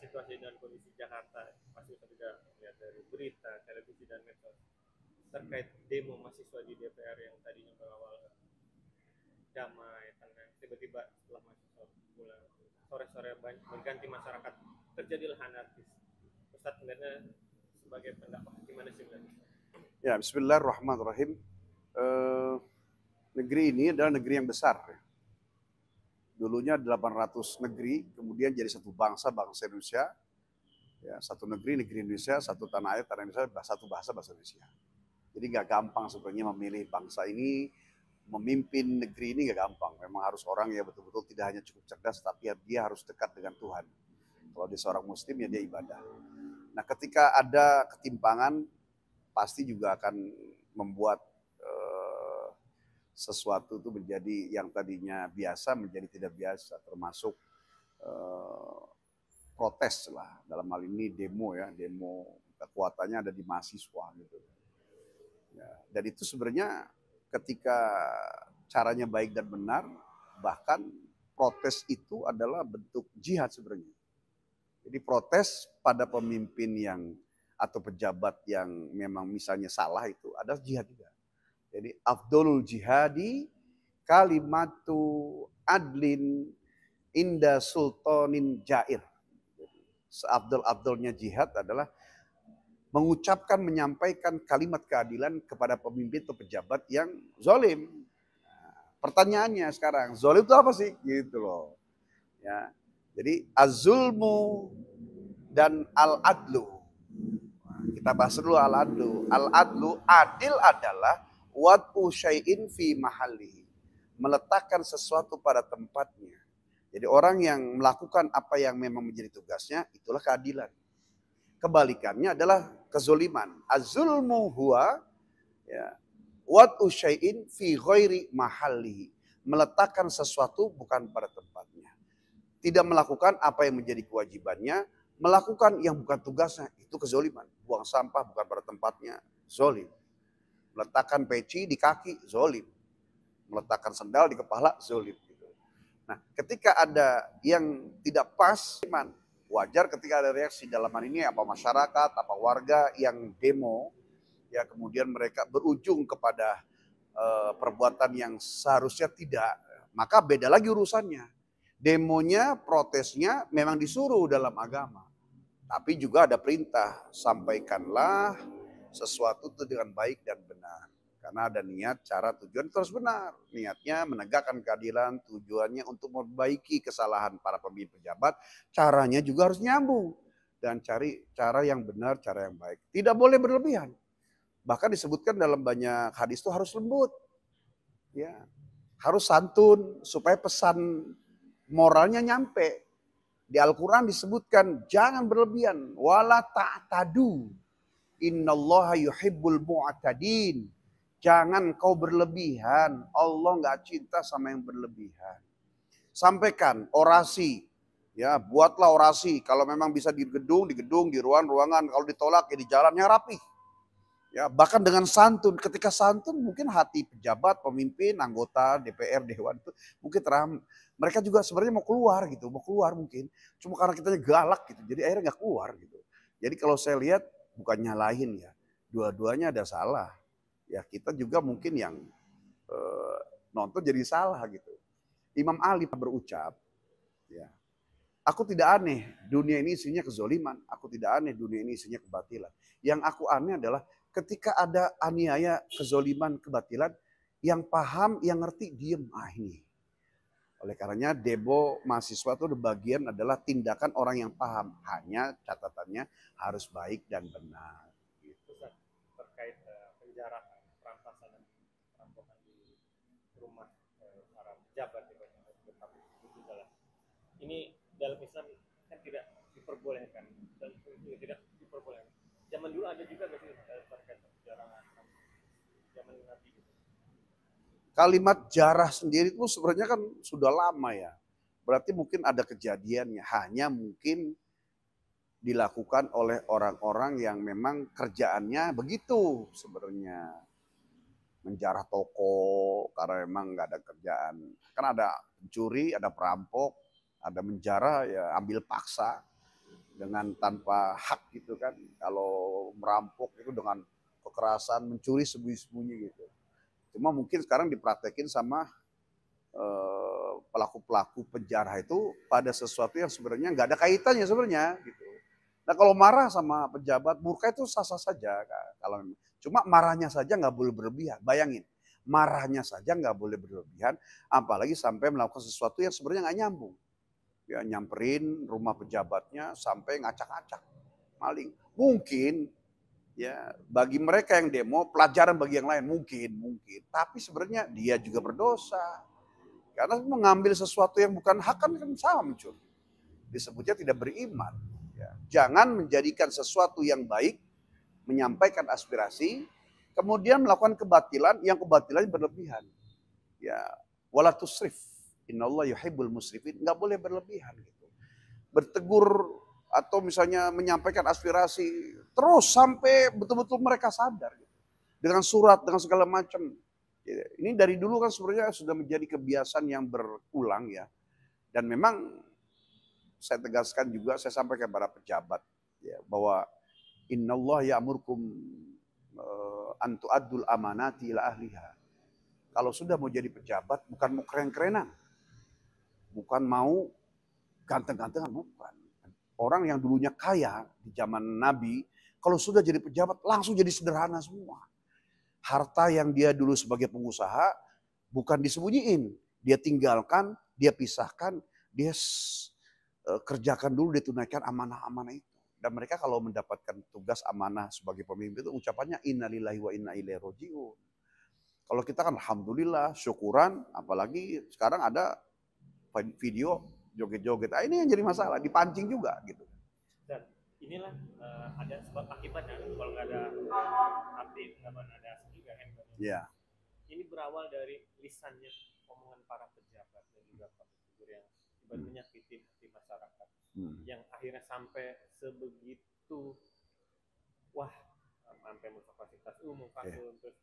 situasi dan kondisi Jakarta, pasti juga lihat dari berita, televisi dan medsos terkait demo mahasiswa di DPR yang tadinya berawal damai, tenang, tiba-tiba setelah mahasiswa pulang sore-sore berganti masyarakat terjadilah anarkis. Ustadz melihatnya sebagai pendapat gimana sih melihatnya? Ya, Bismillahirrahmanirrahim. Negeri ini adalah negeri yang besar. Dulunya 800 negeri, kemudian jadi satu bangsa Indonesia. Ya, satu negeri Indonesia, satu tanah air tanah Indonesia, satu bahasa Indonesia. Jadi nggak gampang sebenarnya memilih bangsa ini, memimpin negeri ini nggak gampang. Memang harus orang yang betul-betul tidak hanya cukup cerdas, tapi dia harus dekat dengan Tuhan. Kalau dia seorang Muslim ya dia ibadah. Nah, ketika ada ketimpangan, pasti juga akan membuat sesuatu itu menjadi yang tadinya biasa menjadi tidak biasa, termasuk protes lah. Dalam hal ini demo ya, demo kekuatannya ada di mahasiswa gitu. Ya, dan itu sebenarnya ketika caranya baik dan benar, bahkan protes itu adalah bentuk jihad sebenarnya. Jadi protes pada pemimpin yang atau pejabat yang memang misalnya salah itu adalah jihad juga. Jadi afdolul jihadi kalimatu adlin inda sultanin jair. Seabdul-abdulnya jihad adalah mengucapkan, menyampaikan kalimat keadilan kepada pemimpin atau pejabat yang zalim. Pertanyaannya sekarang, zalim itu apa sih? Gitu loh. Ya. Jadi az-zulmu dan al-adlu. Kita bahas dulu al-adlu. Al-adlu, adil adalah wad'u syai'in fi mahallihi. Meletakkan sesuatu pada tempatnya. Jadi orang yang melakukan apa yang memang menjadi tugasnya, itulah keadilan. Kebalikannya adalah kezoliman. Az-zulmu huwa ya, wad'u syai'in fi ghairi mahallihi. Meletakkan sesuatu bukan pada tempatnya. Tidak melakukan apa yang menjadi kewajibannya, melakukan yang bukan tugasnya, itu kezoliman. Buang sampah bukan pada tempatnya, zolim. Meletakkan peci di kaki, zolim. Meletakkan sendal di kepala, zolim. Nah, ketika ada yang tidak pas, wajar ketika ada reaksi. Dalam hal ini apa masyarakat, apa warga yang demo, ya kemudian mereka berujung kepada perbuatan yang seharusnya tidak, maka beda lagi urusannya. Demonya, protesnya memang disuruh dalam agama. Tapi juga ada perintah, sampaikanlah sesuatu itu dengan baik dan benar. Karena ada niat, cara, tujuan terus benar. Niatnya menegakkan keadilan, tujuannya untuk memperbaiki kesalahan para pemimpin pejabat. Caranya juga harus nyambung. Dan cari cara yang benar, cara yang baik. Tidak boleh berlebihan. Bahkan disebutkan dalam banyak hadis itu harus lembut. Ya, harus santun supaya pesan moralnya nyampe. Di Al-Quran disebutkan jangan berlebihan. Wala ta'tadu. Innallaha yuhibbul mu'tadin. Jangan kau berlebihan. Allah nggak cinta sama yang berlebihan. Sampaikan orasi. Ya, buatlah orasi. Kalau memang bisa di gedung, di ruangan. Kalau ditolak ya di jalannya rapi. Ya, bahkan dengan santun. Ketika santun mungkin hati pejabat, pemimpin, anggota DPR, Dewan itu mungkin terang. Mereka juga sebenarnya mau keluar gitu, mau keluar mungkin. Cuma karena kitanya galak gitu, jadi akhirnya nggak keluar gitu. Jadi kalau saya lihat bukan nyalahin ya, dua-duanya ada salah. Ya kita juga mungkin yang nonton jadi salah gitu. Imam Ali berucap, ya, aku tidak aneh dunia ini isinya kezoliman, aku tidak aneh dunia ini isinya kebatilan. Yang aku aneh adalah ketika ada aniaya, kezoliman, kebatilan, yang paham, yang ngerti, diem. Ah ini. Oleh karenanya demo mahasiswa itu bagian adalah tindakan orang yang paham. Hanya catatannya harus baik dan benar. Gitu. Terkait penjarahan, perampasan dan perampokan di rumah para pejabat tetap itu jalan. Ini dalam Islam kan tidak diperbolehkan dan tidak diperbolehkan. Zaman dulu ada juga nggak sih terkait penjarahan zaman Nabi gitu. Kalimat jarah sendiri itu sebenarnya kan sudah lama ya. Berarti mungkin ada kejadiannya. Hanya mungkin dilakukan oleh orang-orang yang memang kerjaannya begitu sebenarnya. Menjarah toko karena memang nggak ada kerjaan. Kan ada pencuri, ada perampok, ada menjarah ya ambil paksa. dengan tanpa hak gitu kan. Kalau merampok itu dengan kekerasan, mencuri sembunyi-sembunyi gitu. Cuma mungkin sekarang dipraktekin sama pelaku-pelaku penjara itu pada sesuatu yang sebenarnya nggak ada kaitannya sebenarnya gitu. Nah kalau marah sama pejabat murka itu sah-sah saja. Kalau cuma marahnya saja nggak boleh berlebihan. Bayangin, marahnya saja nggak boleh berlebihan, apalagi sampai melakukan sesuatu yang sebenarnya nggak nyambung. Ya nyamperin rumah pejabatnya sampai ngacak-ngacak, maling. Mungkin ya bagi mereka yang demo pelajaran bagi yang lain mungkin. Tapi sebenarnya dia juga berdosa. Karena mengambil sesuatu yang bukan hak kan sama mencuri. Disebutnya tidak beriman. Ya. Jangan menjadikan sesuatu yang baik, menyampaikan aspirasi, kemudian melakukan kebatilan yang kebatilan berlebihan. Ya, wala tusrif. Innallaha yuhibbul musrifin. Enggak boleh berlebihan gitu. Bertegur atau misalnya menyampaikan aspirasi terus sampai betul-betul mereka sadar gitu. Dengan surat, dengan segala macam. Ini dari dulu kan sebenarnya sudah menjadi kebiasaan yang berulang ya. Dan memang saya tegaskan juga, saya sampaikan kepada pejabat ya, bahwa innallah ya'murkum an tu'addul amanati ila ahliha. Kalau sudah mau jadi pejabat bukan mau keren-kerenan. Bukan mau ganteng-gantengan, bukan. Orang yang dulunya kaya di zaman Nabi, kalau sudah jadi pejabat langsung jadi sederhana semua. Harta yang dia dulu sebagai pengusaha bukan disembunyiin, dia tinggalkan, dia pisahkan, dia kerjakan dulu, dia tunaikan amanah-amanah itu. Dan mereka kalau mendapatkan tugas amanah sebagai pemimpin itu ucapannya innalillahi wa inna ilaihi rajiun. Kalau kita kan alhamdulillah, syukuran, apalagi sekarang ada video joget-joget. Nah, ini yang jadi masalah, dipancing juga gitu. Dan inilah ada sebab akibatnya, kalau nggak ada api nggak ada asap juga kan. Ya. Ini berawal dari lisannya omongan para pejabat dan juga public figure yang menyakiti hati masyarakat, yang akhirnya sampai sebegitu sampai merusak fasilitas umum, terus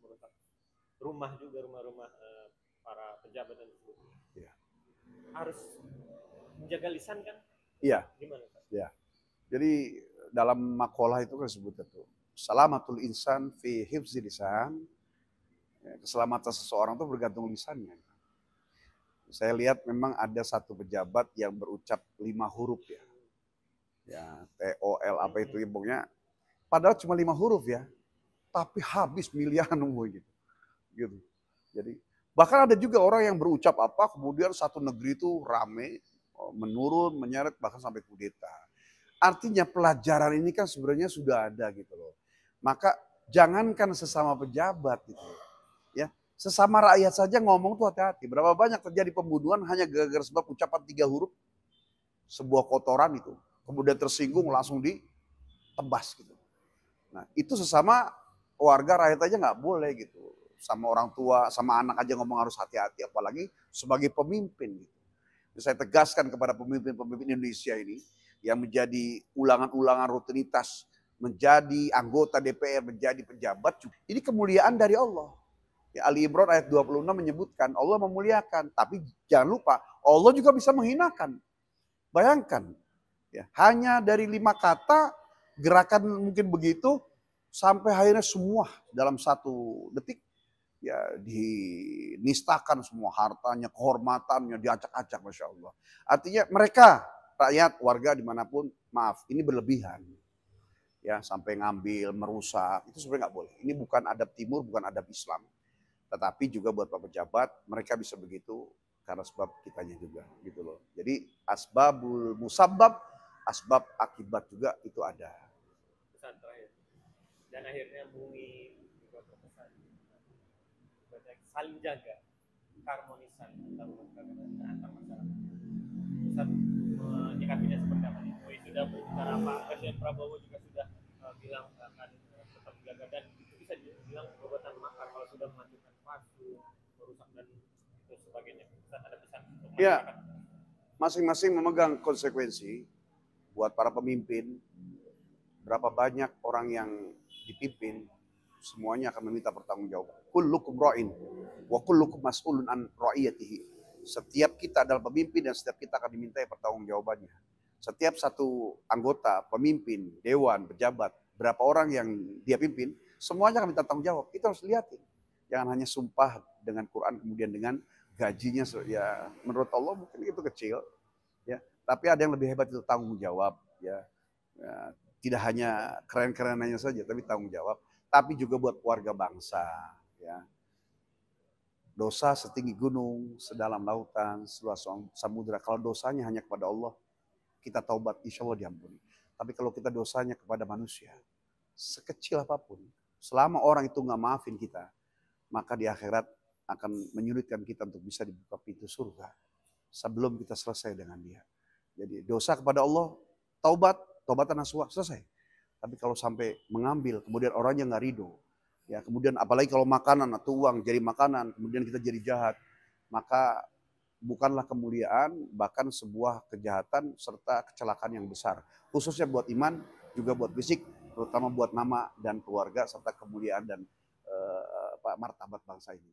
merusak rumah juga, rumah-rumah para pejabat dan sebagainya. Harus menjaga lisan kan? Iya. Gimana Pak? Ya. Jadi dalam makalah itu kan disebutkan tuh, salamatul insan fi hifzi lisan. Keselamatan seseorang itu bergantung lisannya. Saya lihat memang ada satu pejabat yang berucap 5 huruf ya. Ya, TOL apa itu ibunya. Padahal cuma 5 huruf ya. Tapi habis miliaran gitu. Gitu. Jadi bahkan ada juga orang yang berucap apa kemudian satu negeri itu rame, menurun, menyeret bahkan sampai kudeta. Artinya pelajaran ini kan sebenarnya sudah ada gitu loh. Maka jangankan sesama pejabat gitu. Ya, sesama rakyat saja ngomong tuh hati-hati. Berapa banyak terjadi pembunuhan hanya gara-gara sebab ucapan 3 huruf sebuah kotoran itu. Kemudian tersinggung langsung ditebas gitu. Nah itu sesama warga rakyat aja nggak boleh gitu. Sama orang tua, sama anak aja ngomong harus hati-hati. Apalagi sebagai pemimpin gitu. Saya tegaskan kepada pemimpin-pemimpin Indonesia ini yang menjadi ulangan-ulangan rutinitas, menjadi anggota DPR, menjadi pejabat. Ini kemuliaan dari Allah. Ya, Ali Imran ayat 26 menyebutkan Allah memuliakan. Tapi jangan lupa Allah juga bisa menghinakan. Bayangkan. Ya, hanya dari 5 kata gerakan mungkin begitu sampai akhirnya semua dalam 1 detik ya dinistakan semua hartanya, kehormatannya diacak-acak, Masya Allah. Artinya mereka rakyat, warga dimanapun, maaf ini berlebihan. Ya sampai ngambil, merusak, itu sebenarnya nggak boleh. Ini bukan adab timur, bukan adab Islam. Tetapi juga buat para pejabat, mereka bisa begitu karena sebab kitanya juga gitu loh. Jadi asbabul musabbab, asbab akibat juga itu ada. Pesan terakhir. Dan akhirnya bumi juga berpesan saling jaga keharmonisan antar masyarakat. Pesan menyikapinya seperti apa nih? Sudah berbicara apa? Presiden Prabowo juga sudah bilang akan tetap menjaga, dan itu bisa dibilang perbuatan makar kalau sudah melakukan pasu, merusak dan itu sebagainya. Ada pesan untuk masyarakat. Ya, masing-masing memegang konsekuensi buat para pemimpin. Berapa banyak orang yang dipimpin, semuanya akan meminta pertanggungjawaban. Kullukum ra'in wa kullukum mas'ulun an ra'iyatihi. Setiap kita adalah pemimpin dan setiap kita akan dimintai pertanggungjawabannya. Setiap satu anggota, pemimpin, dewan, pejabat, berapa orang yang dia pimpin, semuanya akan minta tanggung jawab. Itu harus lihatin. Jangan hanya sumpah dengan Quran kemudian dengan gajinya ya menurut Allah mungkin itu kecil, ya. Tapi ada yang lebih hebat itu tanggung jawab, ya. Ya, tidak hanya keren-kerenannya saja, tapi tanggung jawab. Tapi juga buat keluarga bangsa, ya. Dosa setinggi gunung, sedalam lautan, seluas samudera. Kalau dosanya hanya kepada Allah, kita taubat, insya Allah diampuni. Tapi kalau kita dosanya kepada manusia, sekecil apapun, selama orang itu nggak maafin kita, maka di akhirat akan menyulitkan kita untuk bisa dibuka pintu surga sebelum kita selesai dengan dia. Jadi dosa kepada Allah, taubat, taubatan nasuha, selesai. Tapi kalau sampai mengambil, kemudian orangnya nggak ridho, ya kemudian apalagi kalau makanan atau uang jadi makanan, kemudian kita jadi jahat, maka bukanlah kemuliaan, bahkan sebuah kejahatan serta kecelakaan yang besar. Khususnya buat iman, juga buat fisik, terutama buat nama dan keluarga serta kemuliaan dan martabat bangsa ini.